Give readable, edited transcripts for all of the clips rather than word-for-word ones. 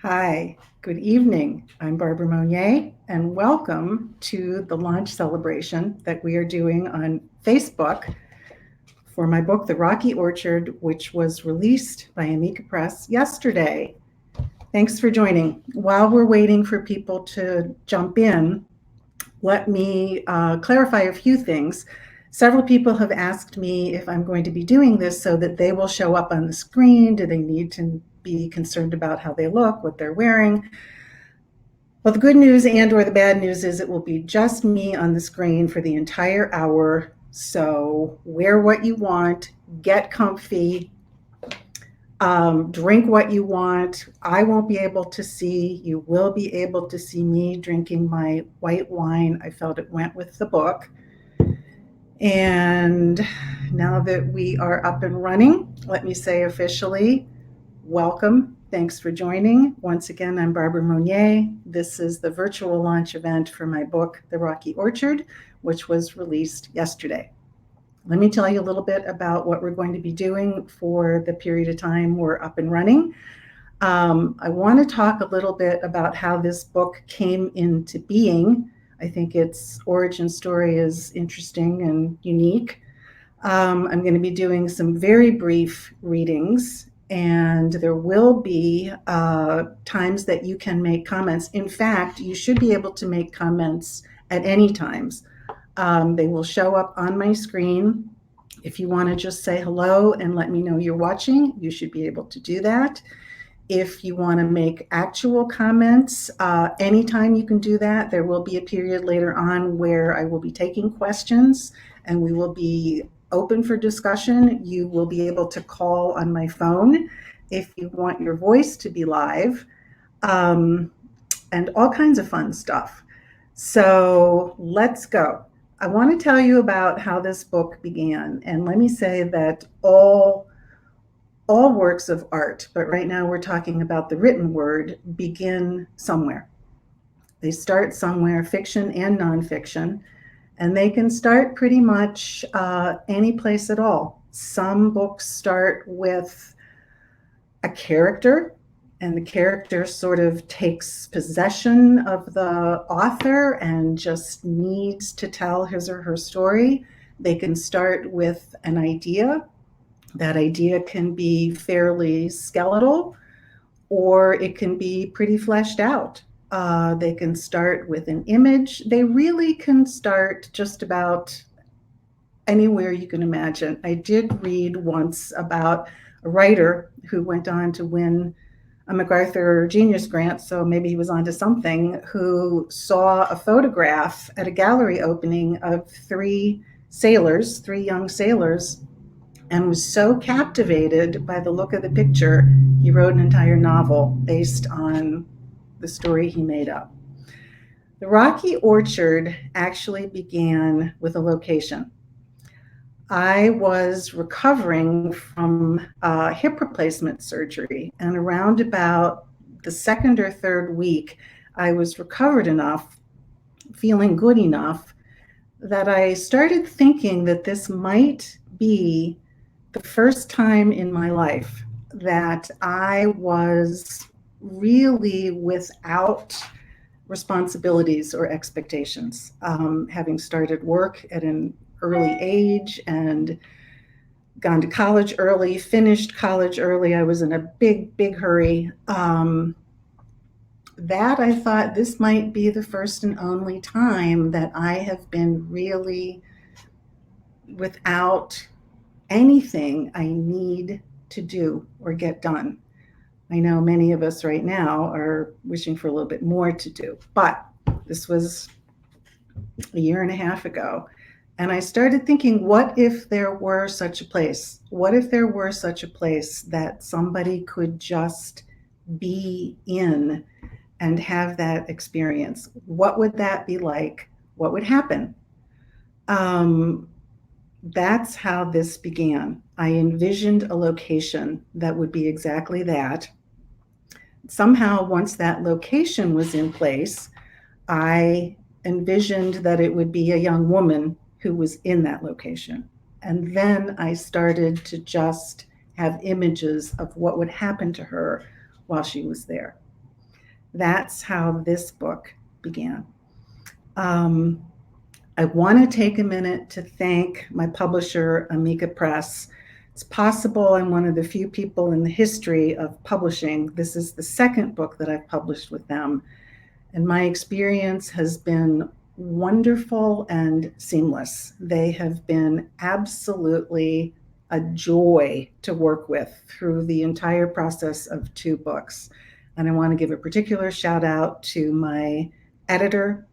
Hi, good evening. I'm Barbara Monnier, and welcome to the launch celebration that we are doing on Facebook for my book, The Rocky Orchard, which was released by Amica Press yesterday. Thanks for joining. While we're waiting for people to jump in, let me clarify a few things. Several people have asked me if I'm going to be doing this so that they will show up on the screen. Do they need to be concerned about how they look, what they're wearing? Well, the good news and or the bad news is it will be just me on the screen for the entire hour. So wear what you want, get comfy, drink what you want. I won't be able to see. You will be able to see me drinking my white wine. I felt it went with the book. And now that we are up and running, let me say officially, welcome. Thanks for joining. Once again, I'm Barbara Monnier. This is the virtual launch event for my book, The Rocky Orchard, which was released yesterday. Let me tell you a little bit about what we're going to be doing for the period of time we're up and running. I want to talk a little bit about how this book came into being. I think its origin story is interesting and unique. I'm going to be doing some very brief readings, and there will be times that you can make comments. In fact, you should be able to make comments at any times. They will show up on my screen. If you want to just say hello and let me know you're watching, you should be able to do that. If you want to make actual comments, anytime you can do that. There will be a period later on where I will be taking questions and we will be open for discussion. You will be able to call on my phone if you want your voice to be live, and all kinds of fun stuff. So let's go. I want to tell you about how this book began. And let me say that all works of art, but right now we're talking about the written word, begin somewhere. They start somewhere, fiction and nonfiction, and they can start pretty much any place at all. Some books start with a character, and the character sort of takes possession of the author and just needs to tell his or her story. They can start with an idea. That idea can be fairly skeletal, or it can be pretty fleshed out. They can start with an image. They really can start just about anywhere you can imagine. I did read once about a writer who went on to win a MacArthur Genius Grant, so maybe he was onto something, who saw a photograph at a gallery opening of three young sailors, and was so captivated by the look of the picture, he wrote an entire novel based on the story he made up. The Rocky Orchard actually began with a location. I was recovering from hip replacement surgery, and around about the second or third week, I was recovered enough, feeling good enough, that I started thinking that this might be the first time in my life that I was really without responsibilities or expectations. Having started work at an early age and gone to college early, finished college early, I was in a big hurry. That I thought this might be the first and only time that I have been really without anything I need to do or get done. I know many of us right now are wishing for a little bit more to do, but this was a year and a half ago. And I started thinking, what if there were such a place? What if there were such a place that somebody could just be in and have that experience? What would that be like? What would happen? That's how this began. I envisioned a location that would be exactly that. Somehow, once that location was in place, I envisioned that it would be a young woman who was in that location. And then I started to just have images of what would happen to her while she was there. That's how this book began. I want to take a minute to thank my publisher, Amica Press. It's possible I'm one of the few people in the history of publishing. This is the second book that I've published with them, and my experience has been wonderful and seamless. They have been absolutely a joy to work with through the entire process of 2 books. And I want to give a particular shout out to my editor,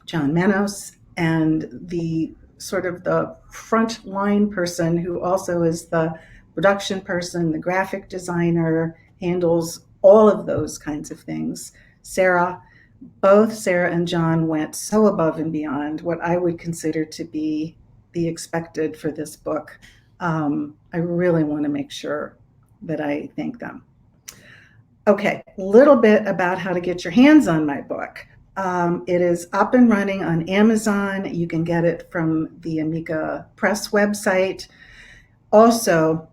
John Manos, and the sort of the front line person who also is the production person, the graphic designer, handles all of those kinds of things. Sarah. Both Sarah and John went so above and beyond what I would consider to be the expected for this book. I really want to make sure that I thank them. Okay, a little bit about how to get your hands on my book. It is up and running on Amazon. You can get it from the Amica Press website. Also,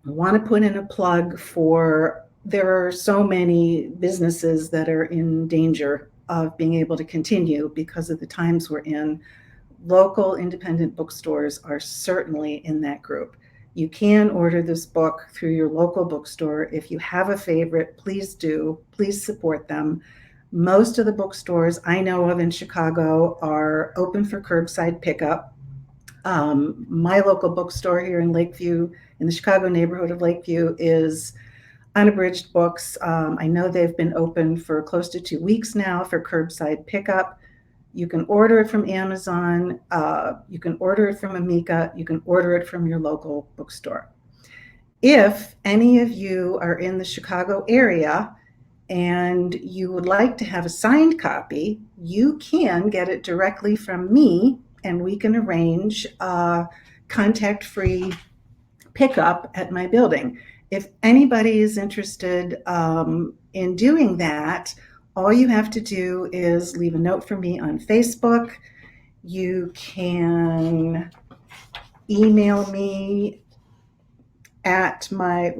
I want to put in a plug for, there are so many businesses that are in danger of being able to continue because of the times we're in. Local independent bookstores are certainly in that group. You can order this book through your local bookstore. If you have a favorite, please do. Please support them. Most of the bookstores I know of in Chicago are open for curbside pickup. My local bookstore here in Lakeview, in the Chicago neighborhood of Lakeview, is Unabridged Books. I know they've been open for close to 2 weeks now for curbside pickup. You can order it from Amazon. You can order it from Amica. You can order it from your local bookstore. If any of you are in the Chicago area and you would like to have a signed copy, you can get it directly from me, and we can arrange contact-free pickup at my building. If anybody is interested in doing that, all you have to do is leave a note for me on Facebook. You can email me at my,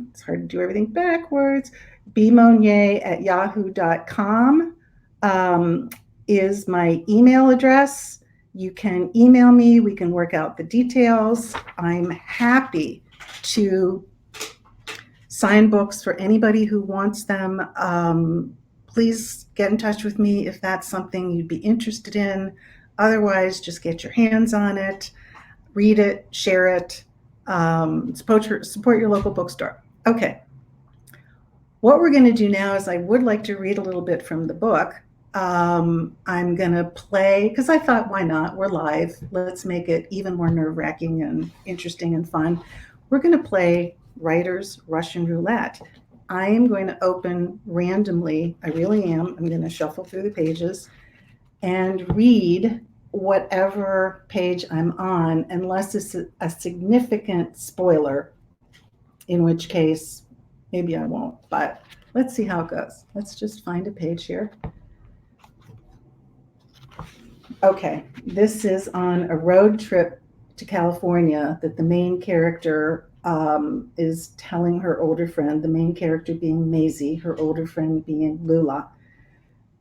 it's hard to do everything backwards, bmonnier@yahoo.com is my email address. You can email me. We can work out the details. I'm happy to sign books for anybody who wants them. Please get in touch with me if that's something you'd be interested in. Otherwise, just get your hands on it, read it, share it, support your local bookstore. Okay. What we're going to do now is I would like to read a little bit from the book. I'm going to play, because I thought, why not? We're live. Let's make it even more nerve-wracking and interesting and fun. We're going to play Writer's Russian Roulette. I am going to open randomly. I really am. I'm going to shuffle through the pages and read whatever page I'm on, unless it's a significant spoiler, in which case maybe I won't, but let's see how it goes. Let's just find a page here. Okay, this is on a road trip to California that the main character is telling her older friend, the main character being Maisie, her older friend being Lula.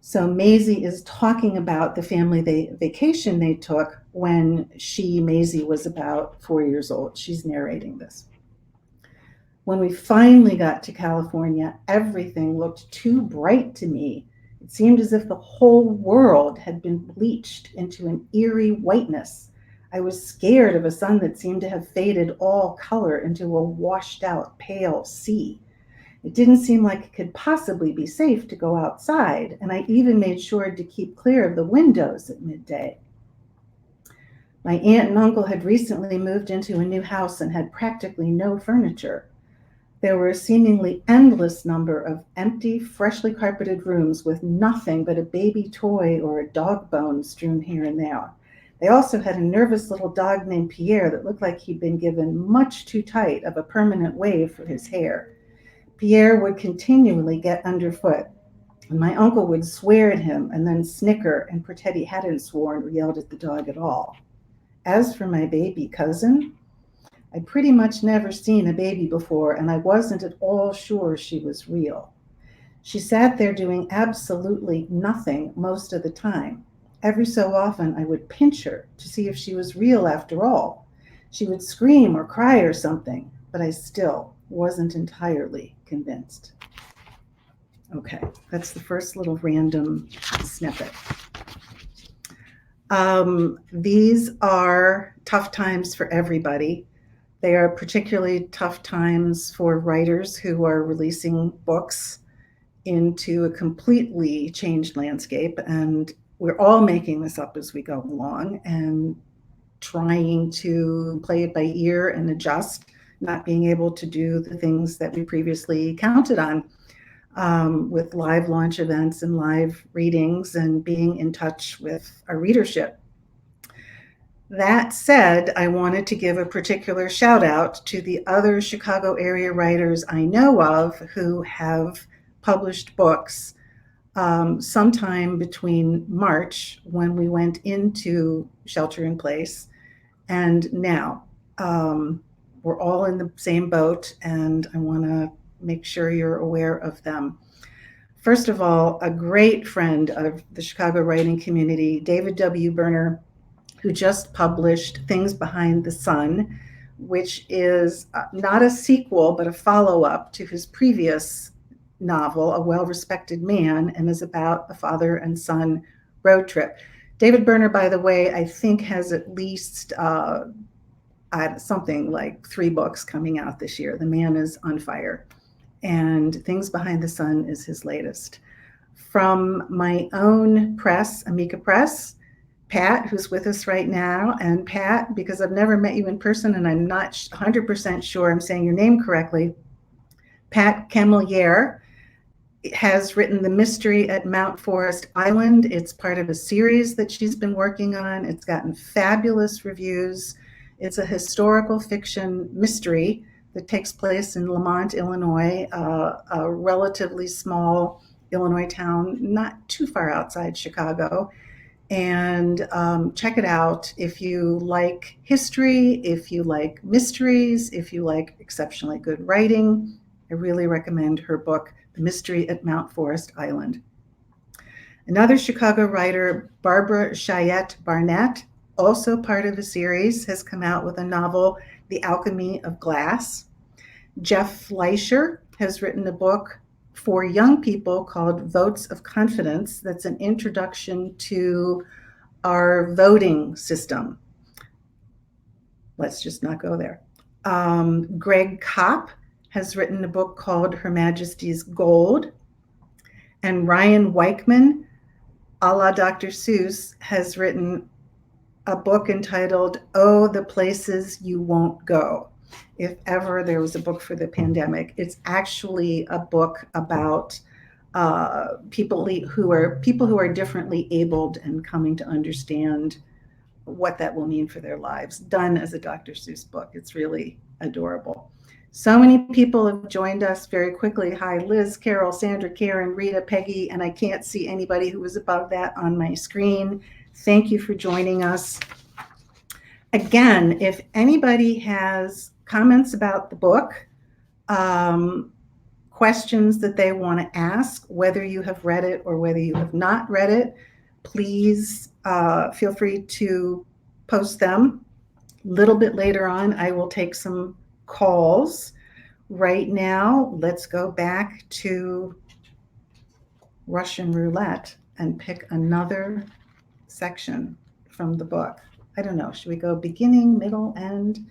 So Maisie is talking about the family vacation they took when Maisie was about 4 years old. She's narrating this. When we finally got to California, everything looked too bright to me. It seemed as if the whole world had been bleached into an eerie whiteness. I was scared of a sun that seemed to have faded all color into a washed out pale sea. It didn't seem like it could possibly be safe to go outside, and I even made sure to keep clear of the windows at midday. My aunt and uncle had recently moved into a new house and had practically no furniture. There were a seemingly endless number of empty, freshly carpeted rooms with nothing but a baby toy or a dog bone strewn here and there. They also had a nervous little dog named Pierre that looked like he'd been given much too tight of a permanent wave for his hair. Pierre would continually get underfoot, and my uncle would swear at him and then snicker and pretend he hadn't sworn or yelled at the dog at all. As for my baby cousin, I'd pretty much never seen a baby before, and I wasn't at all sure she was real. She sat there doing absolutely nothing most of the time. Every so often, I would pinch her to see if she was real after all. She would scream or cry or something, but I still wasn't entirely convinced. Okay, that's the first little random snippet. These are tough times for everybody. They are particularly tough times for writers who are releasing books into a completely changed landscape. And we're all making this up as we go along and trying to play it by ear and adjust, not being able to do the things that we previously counted on, with live launch events and live readings and being in touch with our readership. That said, I wanted to give a particular shout out to the other Chicago area writers I know of who have published books sometime between March, when we went into shelter in place, and now. We're all in the same boat, and I want to make sure you're aware of them. First of all, a great friend of the Chicago writing community, David W. Berner, who just published Things Behind the Sun, which is not a sequel, but a follow-up to his previous novel, A Well-Respected Man, and is about a father and son road trip. David Berner, by the way, I think has at least something like 3 books coming out this year. The man is on fire. And Things Behind the Sun is his latest. From my own press, Amica Press, Pat, who's with us right now. And Pat, because I've never met you in person and I'm not 100% sure I'm saying your name correctly, Pat Camilliere has written The Mystery at Mount Forest Island. It's part of a series that she's been working on. It's gotten fabulous reviews. It's a historical fiction mystery that takes place in Lamont, Illinois, a relatively small Illinois town, not too far outside Chicago. And check it out if you like history, if you like mysteries, if you like exceptionally good writing. I really recommend her book, The Mystery at Mount Forest Island. Another Chicago writer, Barbara Chayette Barnett, also part of a series, has come out with a novel, The Alchemy of Glass. Jeff Fleischer has written a book for young people called Votes of Confidence. That's an introduction to our voting system. Let's just not go there. Greg Kopp has written a book called Her Majesty's Gold. And Ryan Weichman, a la Dr. Seuss, has written a book entitled Oh, the Places You Won't Go. If ever there was a book for the pandemic, it's actually a book about people who are differently abled and coming to understand what that will mean for their lives, done as a Dr. Seuss book. It's really adorable. So many people have joined us very quickly. Hi, Liz, Carol, Sandra, Karen, Rita, Peggy, and I can't see anybody who was above that on my screen. Thank you for joining us. Again, if anybody has comments about the book, questions that they want to ask, whether you have read it or whether you have not read it, please feel free to post them. A little bit later on, I will take some calls. Right now, let's go back to Russian roulette and pick another section from the book. I don't know, should we go beginning, middle, end?